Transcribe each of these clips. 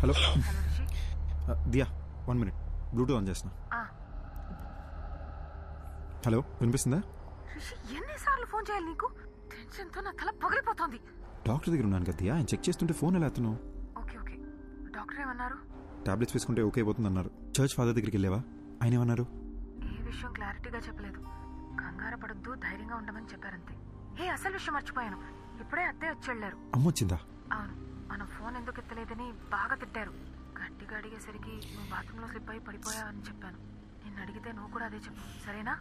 Hello Diya 1 minute bluetooth on చేస్తున్నా. Hello వినిపిస్తుందా? ఎన్నిసార్లు ఫోన్ చేయాలి నీకు? టెన్షన్తో నా తల పగిలిపోతుంది. డాక్టర్ దగ్గర ఉన్నాను కదా దియా, ఆయన చెక్ చేస్తుంటే ఫోన్ ఎలా ఎత్తున్నావు? ఓకే ఓకే, డాక్టర్ ఏమన్నారు? టాబ్లెట్స్ వేసుకుంటే ఓకే అయిపోతుంది అన్నారు. చర్చ్ ఫాదర్ దగ్గరికి వెళ్ళావా? ఆయన ఏమన్నారు? ఏ విషయం క్లారిటీగా చెప్పలేదు. కంగారు పడొద్దు, ధైర్యంగా ఉండమని చెప్పారంతే. అసలు విషయం మర్చిపోయాను, ఇప్పుడే అత్తయ్య వచ్చి వెళ్ళారు. అమ్మొచ్చిందా? అవును, మనం ఫోన్ ఎందుకు ఎత్తలేదని బాగా తిట్టారు. గట్టిగా అడిగేసరికి నువ్వు బాత్రూంలో స్లిప్ అయి పడిపోయావని చెప్పాను. నిన్ను అడిగితే నువ్వు కూడా అదే చెప్పు, సరేనా?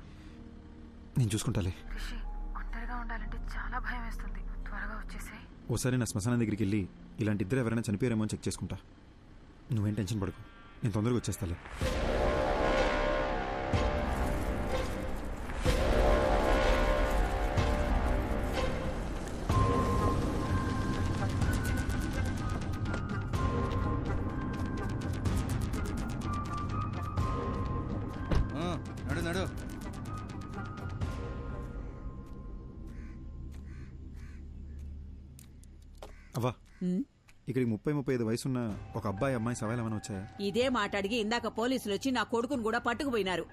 నేను చూసుకుంటాలే. రిషి, ఒంటరిగా ఉండాలంటే చాలా భయం వేస్తుంది. త్వరగా వచ్చేసాయి. ఓసారి నా శ్మశానం దగ్గరికి వెళ్ళి ఇలాంటి ఇద్దరు ఎవరైనా చనిపోయారేమో అని చెక్ చేసుకుంటా. నువ్వేం టెన్షన్ పడకు, నేను తొందరగా వచ్చేస్తాలే. నడు. అవ్వా, ఇక్కడికి 30-35 వయసున్న ఒక అబ్బాయి అమ్మాయి సవాలు ఏమైనా వచ్చాయా? ఇదే మాట అడిగి ఇందాక పోలీసులు వచ్చి నా కొడుకును కూడా పట్టుకుపోయినారు.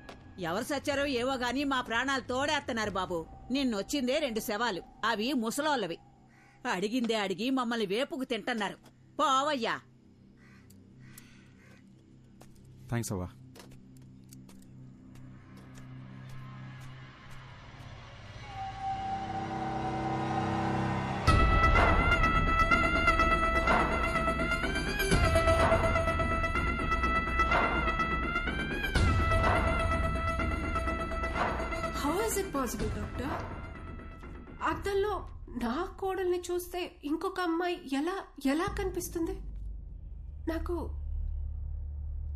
ఎవరు సచ్చారో ఏవో గాని మా ప్రాణాలు తోడేస్తున్నారు బాబు. నిన్నొచ్చిందే 2 శవాలు, అవి ముసలోళ్ళవి. అడిగిందే అడిగి మమ్మల్ని వేపుకు తింటున్నారు. పోవయ్యా. థ్యాంక్స్ అవ్వా. Possible doctor? అద్దంలో నా కోడల్ని చూస్తే ఇంకొక అమ్మాయి ఎలా కనిపిస్తుంది?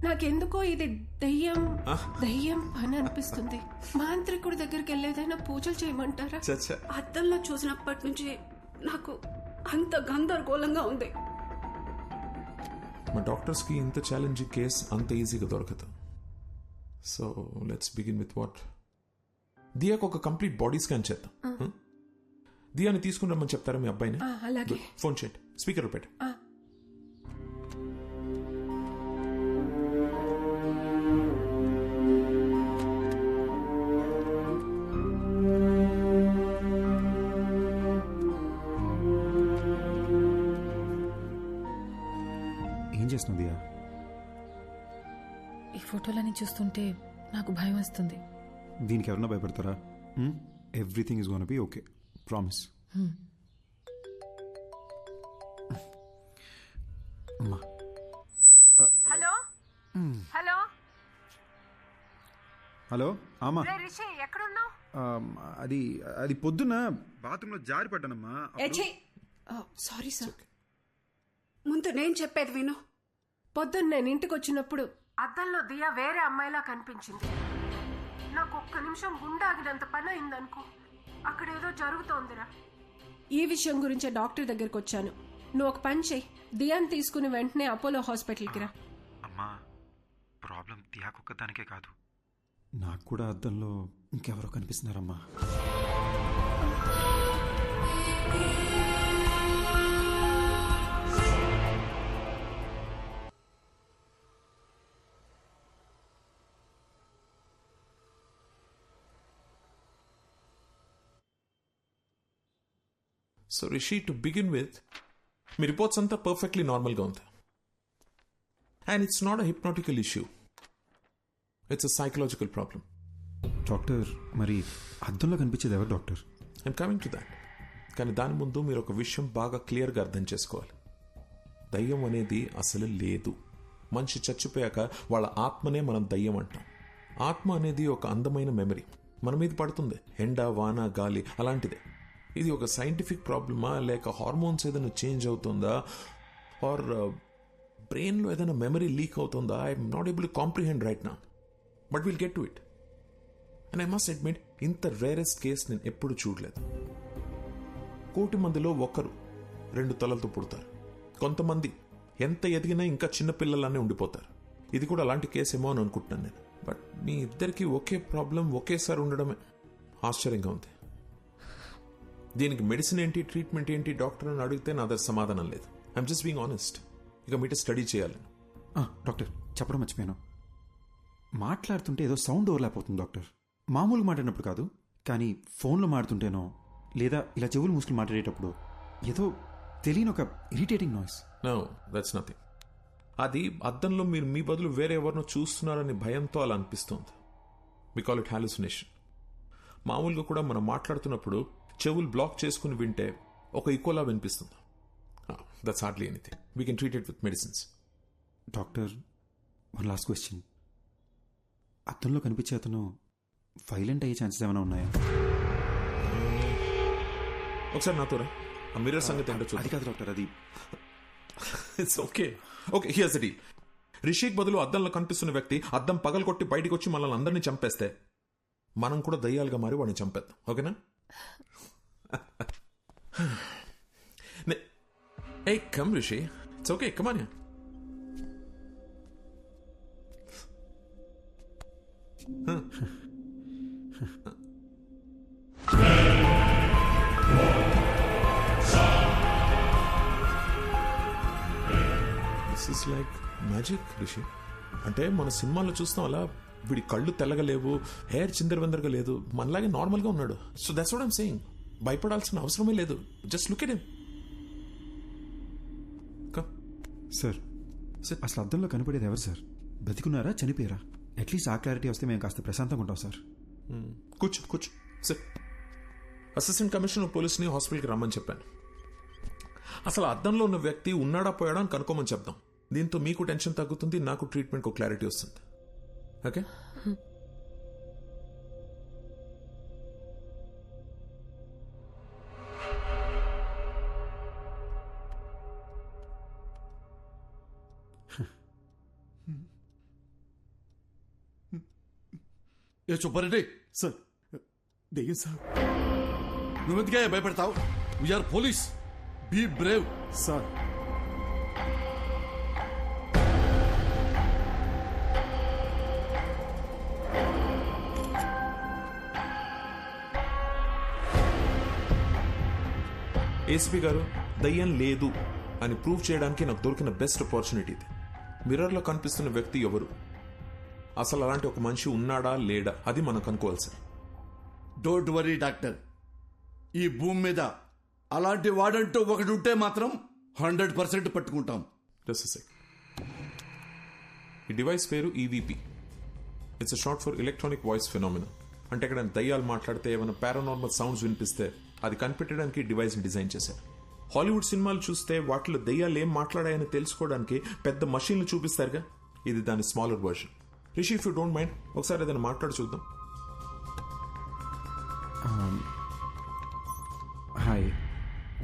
నాకెందుకో ఇది దయ్యం పని అనిపిస్తుంది. మాంత్రికుడి దగ్గరికి వెళ్ళేదైనా పూజలు చేయమంటారా? అద్దంలో చూసినప్పటి నుంచి నాకు అంత గందరగోళంగా ఉంది. మా డాక్టర్స్ కి ఇంత ఛాలెంజింగ్ కేస్ అంత ఈజీగా దొరకదు. So let's begin with what. దియాకు ఒక కంప్లీట్ బాడీ స్కాన్ చేద్దాం. దియాని తీసుకుని రమ్మని చెప్తారా మీ అబ్బాయిని? అలాగే. ఫోన్ చేయండి, స్పీకర్ పెట్టు. ఏం చేస్తున్నావు దియా? ఈ ఫోటోలని చూస్తుంటే నాకు భయం వస్తుంది. దీనికి ఎవరన్నా భయపడతారా? Everything is gonna be okay, promise. అమ్మా. హలో హలో హలో అమ్మా. రిషి, ఎక్కడున్నావు? అది పొద్దున్న బాత్రూంలో జారి పడ్డానమ్మా. Sorry sir. ముందు నేను చెప్పేది విను. పొద్దున్న నేను ఇంటికి వచ్చినప్పుడు అద్దంలో దియా వేరే అమ్మాయిలా కనిపించింది. నాకు ఒక్క నిమిషం గుండాగినంత పని అయిందనుకో. అక్కడ ఏదో జరుగుతోందిరా. ఈ విషయం గురించే డాక్టర్ దగ్గరికి వచ్చాను. నువ్వు ఒక పని చెయ్యి, దియాని తీసుకుని వెంటనే అపోలో హాస్పిటల్కి రా. అమ్మా, ప్రాబ్లం దియాకొక్క దానికే కాదు, నాకు కూడా అద్దంలో ఇంకెవరో కనిపిస్తున్నారమ్మా. So Rishi, to begin with, మీ రిపోర్ట్స్ అంతా పర్ఫెక్ట్లీ నార్మల్గా ఉంది. And it's not a hypnotical issue, it's a psychological problem. Doctor, మరి అద్దంలో కనిపించేది ఎవరు doctor? I'm coming to that. కానీ దాని ముందు మీరు ఒక విషయం బాగా క్లియర్గా అర్థం చేసుకోవాలి. దయ్యం అనేది అసలు లేదు. మనిషి చచ్చిపోయాక వాళ్ళ ఆత్మనే మనం దయ్యం అంటాం. ఆత్మ అనేది ఒక అందమైన మెమరీ, మన మీద పడుతుంది, ఎండ, వాన, గాలి అలాంటిదే. ఇది ఒక సైంటిఫిక్ ప్రాబ్లమా, లేక హార్మోన్స్ ఏదైనా చేంజ్ అవుతుందా, ఆర్ బ్రెయిన్లో ఏదైనా మెమరీ లీక్ అవుతుందా? I'm not able to comprehend right now, but will get to it. And I must admit, ఇంత రేరెస్ట్ కేస్ నేను ఎప్పుడు చూడలేదు. 1,000,000 మందిలో 1-2 తలలతో పుడతారు. కొంతమంది ఎంత ఎదిగినా ఇంకా చిన్నపిల్లలానే ఉండిపోతారు. ఇది కూడా అలాంటి కేసు ఏమో అని అనుకుంటున్నాను నేను. బట్ మీ ఇద్దరికి ఒకే ప్రాబ్లం ఒకేసారి ఉండడమే ఆశ్చర్యంగా ఉంది. దీనికి మెడిసిన్ ఏంటి, ట్రీట్మెంట్ ఏంటి డాక్టర్ అని అడిగితే నా దగ్గర సమాధానం లేదు. I'm just being honest. ఇక మీట స్టడీ చేయాలి. డాక్టర్ చెప్పడం మర్చిపోయాను. మాట్లాడుతుంటే ఏదో సౌండ్ ఓవర్లాప్ అవుతుంది డాక్టర్. మామూలుగా మాట్లాడినప్పుడు కాదు, కానీ ఫోన్లో మాట్లాడుతుంటేనో లేదా ఇలా చెవులు మూసుకుని మాట్లాడేటప్పుడు ఏదో తెలియని ఒక irritating noise. No, that's nothing. అది అద్దంలో మీరు మీ బదులు వేరే ఎవరినో చూస్తున్నారని భయంతో అలా అనిపిస్తుంది. We call it hallucination. మామూలుగా కూడా మనం మాట్లాడుతున్నప్పుడు చెవులు బ్లాక్ చేసుకుని వింటే ఒక ఈకోలా వినిపిస్తుంది. That's hardly anything. We can treat it with medicines. Doctor, one last question. అద్దంలో కనిపించే అతను వైలెంట్ అయ్యే ఛాన్సెస్ ఏమైనా ఉన్నాయా? ఒకసారి నాతో రా. ఆ మిర్రర్ సంగతి ఏంటో చూద్దాం. అది కాదు డాక్టర్, అది it's okay. Okay, here's the deal. Rishik బదులు అద్దంలో కనిపిస్తున్న వ్యక్తి అద్దం పగలగొట్టి బయటికి వచ్చి మనల్ని అందరినీ చంపేస్తే మనం కూడా దయ్యాలుగా మారి వాడిని చంపేద్దాం. ఓకేనా? ఏ come Rishi, it's okay, come on. This is like magic Rishi. అంటే మన సినిమాల్లో చూస్తాం అలా వీడి కళ్ళు తెల్లగా లేవు, హెయిర్ చిందరవందరగా లేదు, మనలాగే నార్మల్గా ఉన్నాడు. So that's what I'm saying. భయపడాల్సిన అవసరమే లేదు. Just look at him. Sir, అసలు అద్దంలో కనపడేది ఎవరు సార్? బతికున్నారా, చనిపోయారా? అట్లీస్ట్ ఆ క్లారిటీ వస్తే మేము కాస్త ప్రశాంతంగా ఉంటాం సార్. కూర్చో కూర్చో సార్. అసిస్టెంట్ కమిషనర్ పోలీస్ని హాస్పిటల్కి రమ్మని చెప్పాను. అసలు అద్దంలో ఉన్న వ్యక్తి ఉన్నాడా పోయాడా అని కనుక్కోమని చెప్దాం. దీంతో మీకు టెన్షన్ తగ్గుతుంది, నాకు ట్రీట్మెంట్కి క్లారిటీ వస్తుంది. ఓకే? ఏ సుబ్బారెడ్డి సార్, దెయ్యం సార్. నువ్వెందుకే భయపడతావు? We are police, be brave. Sir, ACP గారు, దయ్యం లేదు అని ప్రూవ్ చేయడానికి నాకు దొరికిన బెస్ట్ ఆపర్చునిటీ ఇది. మిర్రర్లో కనిపిస్తున్న వ్యక్తి ఎవరు, అసలు అలాంటి ఒక మనిషి ఉన్నాడా లేడా, అది మనం కనుక్కోవాలి సార్. డోంట్ వరీ డాక్టర్, ఈ భూమి మీద అలాంటి వాడంటూ ఒకటి ఉంటే మాత్రం 100% పట్టుకుంటాం. ఈ డివైస్ పేరు EVP. It's short for electronic voice phenomena. అంటే ఇక్కడ దయ్యాలు మాట్లాడితే ఏమైనా పారానార్మల్ సౌండ్స్ వినిపిస్తే అది కనిపెట్టడానికి డివైస్ని డిజైన్ చేశారు. హాలీవుడ్ సినిమాలు చూస్తే వాటిలో దయ్యాలు ఏం మాట్లాడాయని తెలుసుకోవడానికి పెద్ద మషీన్లు చూపిస్తారుగా, ఇది దాని smaller version. Rishi, if you don't mind ఒకసారి ఏదైనా మాట్లాడి చూద్దాం. హాయ్,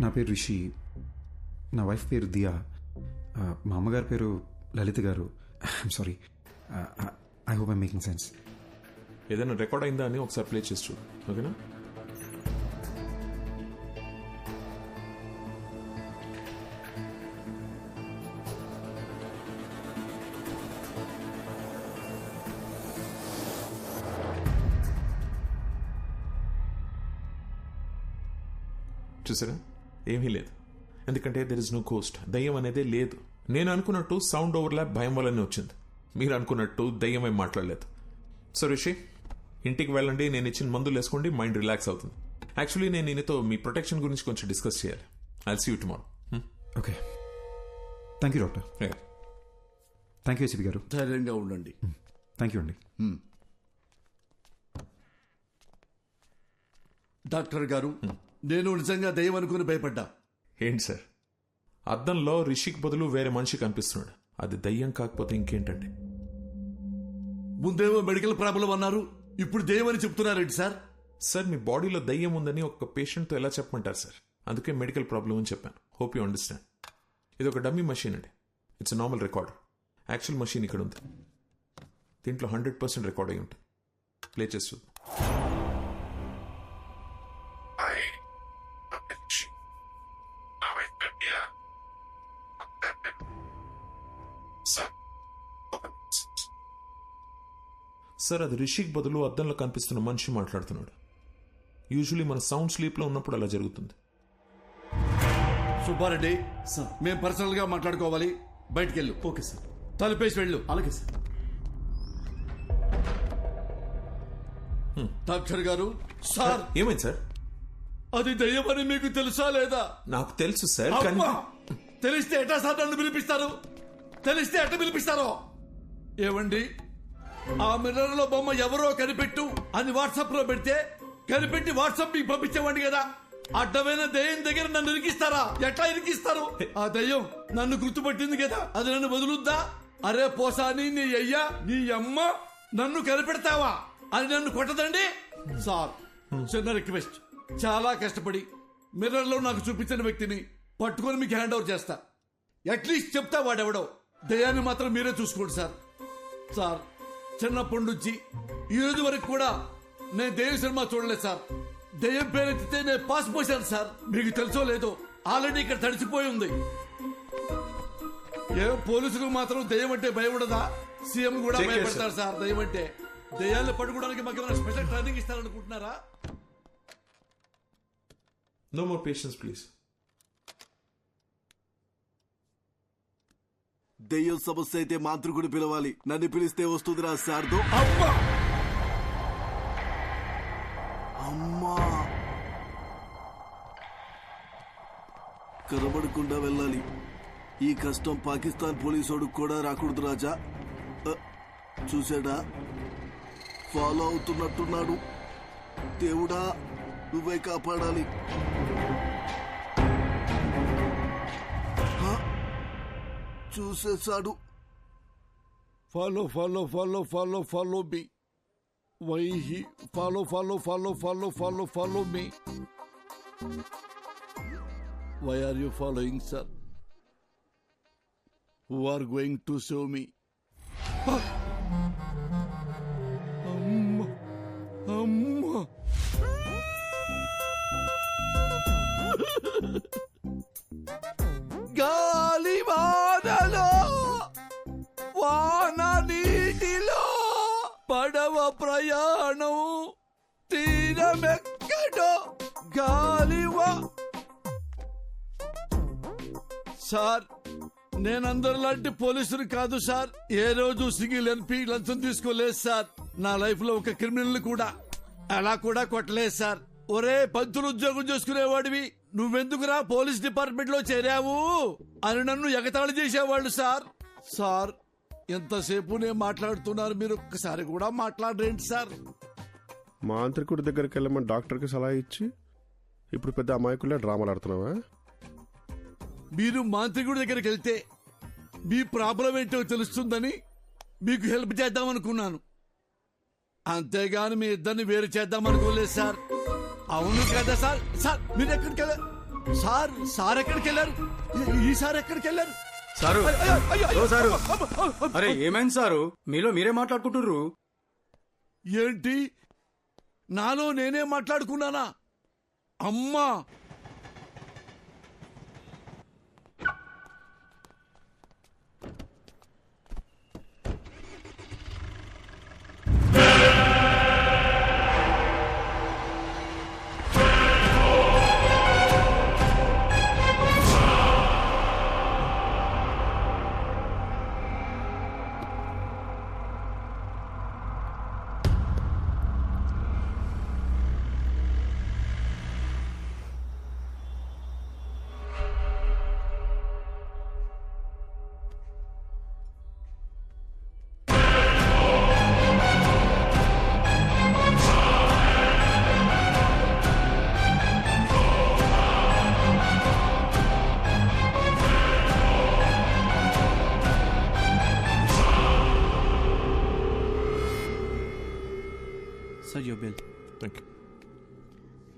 నా పేరు రిషి. నా వైఫ్ పేరు దియా. మా అమ్మగారి పేరు లలిత గారు. I'm sorry, I hope I'm making sense. ఏదైనా రికార్డ్ అయిందా అని ఒకసారి ప్లే చేసి చూడు. ఓకేనా? చూసారా, ఏమీ లేదు. ఎందుకంటే దెర్ ఇస్ నో కోస్ట్. దయ్యం అనేదే లేదు. నేను అనుకున్నట్టు సౌండ్ ఓవర్లాప్ భయం వల్లనే వచ్చింది. మీరు అనుకున్నట్టు దయ్యం ఏం మాట్లాడలేదు. సో రిషి, ఇంటికి వెళ్ళండి, నేను ఇచ్చిన మందులు వేసుకోండి, మైండ్ రిలాక్స్ అవుతుంది. యాక్చువల్లీ నేను ఈయనతో మీ ప్రొటెక్షన్ గురించి కొంచెం డిస్కస్ చేయాలి. I'll see you tomorrow. Okay, thank you doctor. Thank you ACP గారు. ధైర్యంగా ఉండండి. థ్యాంక్ యూ అండి. డాక్టర్ గారు, నేను నిజంగా దయ్యం అనుకుని భయపడ్డా. ఏంటి సార్, అద్దంలో రిషిక్ బదులు వేరే మనిషి కనిపిస్తున్నాడు. అది దయ్యం కాకపోతే ఇంకేంటండి? ముందేమో మెడికల్ ప్రాబ్లం అన్నారు, ఇప్పుడు దయ్యం అని చెప్తున్నారేంటి సార్? సార్, మీ బాడీలో దయ్యం ఉందని ఒక పేషెంట్తో ఎలా చెప్పమంటారు సార్? అందుకే మెడికల్ ప్రాబ్లం అని చెప్పాను. Hope you understand. ఇది ఒక డమ్మీ మషీన్ అండి. It's normal recorder. Actual machine ఇక్కడ ఉంది. దీంట్లో 100% రికార్డ్ అయి ఉంటుంది. ప్లే చేస్తూ సార్, అది రిషిక్ బదులు అద్దంలో కనిపిస్తున్న మనిషి మాట్లాడుతున్నాడు. యూజువలీ మన సౌండ్ స్లీప్లో ఉన్నప్పుడు అలా జరుగుతుంది. సుబ్బారెడ్డి, మేము పర్సనల్ గా మాట్లాడుకోవాలి. బయటికెళ్ళు. Okay sir. తలుపేసి వెళ్ళు. అలాగే సార్. డాక్టర్ గారు. సార్ ఏమైంది సార్? అది దయ్యమని మీకు తెలుసా లేదా? నాకు తెలుసు సార్, కానీ అమ్మా! తెలిస్తే ఎట్టా సార్ నన్ను పిలిపిస్తారు? తెలిస్తే ఎట్ట పిలిపిస్తారో? ఏవండి, ఆ మిర్రర్ లో బొమ్మ ఎవరో కనిపెట్టు అని వాట్సాప్ లో పెడితే కనిపెట్టి వాట్సాప్ మీకు పంపించేవాడి కదా. అడ్డమైన దయ్యం దగ్గర నన్ను ఇరికిస్తారా? ఎట్లా ఇరికిస్తారు? ఆ దయ్యం నన్ను గుర్తుపట్టింది కదా, అది నన్ను వదులుద్దా? అరే పోసాని, నీ అయ్యా నీ అమ్మ నన్ను కనిపెడతావా అని నన్ను కొట్టదండి. సార్ చిన్న రిక్వెస్ట్, చాలా కష్టపడి మిర్రర్ లో నాకు చూపించిన వ్యక్తిని పట్టుకొని మీకు హ్యాండ్ ఓవర్ చేస్తా. అట్లీస్ట్ చెప్తా వాడెవడో. దయ్యాన్ని మాత్రం మీరే చూసుకోండి సార్. సార్ చిన్నప్పటి నుంచి ఈ రోజు వరకు కూడా నేను దెయ్యం సినిమా చూడలేదు సార్. దెయ్యం పేరెత్తితే నేను పాస్ పోసాను సార్. మీకు తెలుసో లేదో ఆల్రెడీ ఇక్కడ తడిసిపోయి ఉంది. ఏ పోలీసులకు మాత్రం దెయ్యం అంటే భయం ఉండదా? సీఎం కూడా Take care, భయపడతారు సార్ దెయ్యం అంటే. దెయ్యాన్ని పట్టుకోవడానికి మాకు ఏమైనా స్పెషల్ ట్రైనింగ్ ఇస్తారనుకుంటున్నారా? No more patience please. దెయ్యం సమస్య అయితే మాంత్రికుడు పిలవాలి. నన్ను పిలిస్తే వస్తుందిరా శారదో. అమ్మా! అమ్మా, కనబడకుండా వెళ్ళాలి. ఈ కష్టం పాకిస్తాన్ పోలీసోడు కూడా రాకూడదు రాజా. చూసాడా, ఫాలో అవుతున్నట్టున్నాడు. దేవుడా నువ్వే కాపాడాలి. చూసేశాడు. Follow, follow, follow, follow, follow me. Why he follow, follow, follow, follow, follow, follow me? Why are you following, sir? Who are going to show me? Amma, amma. గాలివానలో వాన నీటిలో పడవ ప్రయాణం తీరమెక్కడో గాలివా. సార్ నేనందరిలాంటి పోలీసులు కాదు సార్. ఏ రోజు సింగిల్ ఎన్పి లంచం తీసుకోలేదు sir. నా లైఫ్ లో ఒక క్రిమినల్ కూడా అలా కూడా కొట్టలేదు సార్. ఒరే పంతులు ఉద్యోగం చేసుకునేవాడివి, నువ్వెందుకురా పోలీస్ డిపార్ట్మెంట్ లో చేరావు అని నన్ను ఎగతాళి చేసేవాళ్ళు సార్. సార్ ఎంతసేపు నేను మాట్లాడుతున్నారు, మీరు ఒక్కసారి కూడా మాట్లాడరేంటి సార్? మాంత్రికుడి దగ్గరికి వెళ్ళమని డాక్టర్కి సలహా ఇచ్చి ఇప్పుడు పెద్ద అమాయకులే డ్రామాలు ఆడుతున్నావా? మీరు మాంత్రికుడి దగ్గరికి వెళ్తే మీ ప్రాబ్లం ఏంటో తెలుస్తుందని మీకు హెల్ప్ చేద్దామనుకున్నాను, అంతేగాని మీ ఇద్దరిని వేరు చేద్దామనుకోలేదు సార్. అవును కదా సార్? సార్ మీరు ఎక్కడికి వెళ్ళారు సార్? సార్ ఎక్కడికి వెళ్ళారు? ఈ సార్ ఎక్కడికి వెళ్ళారు? సారు సారు, అరే ఏమైంది సారు? మీలో మీరే మాట్లాడుకుంటుర్రు ఏంటి? నాలో నేనే మాట్లాడుకున్నానా? అమ్మా! Sir your bill. Thank you.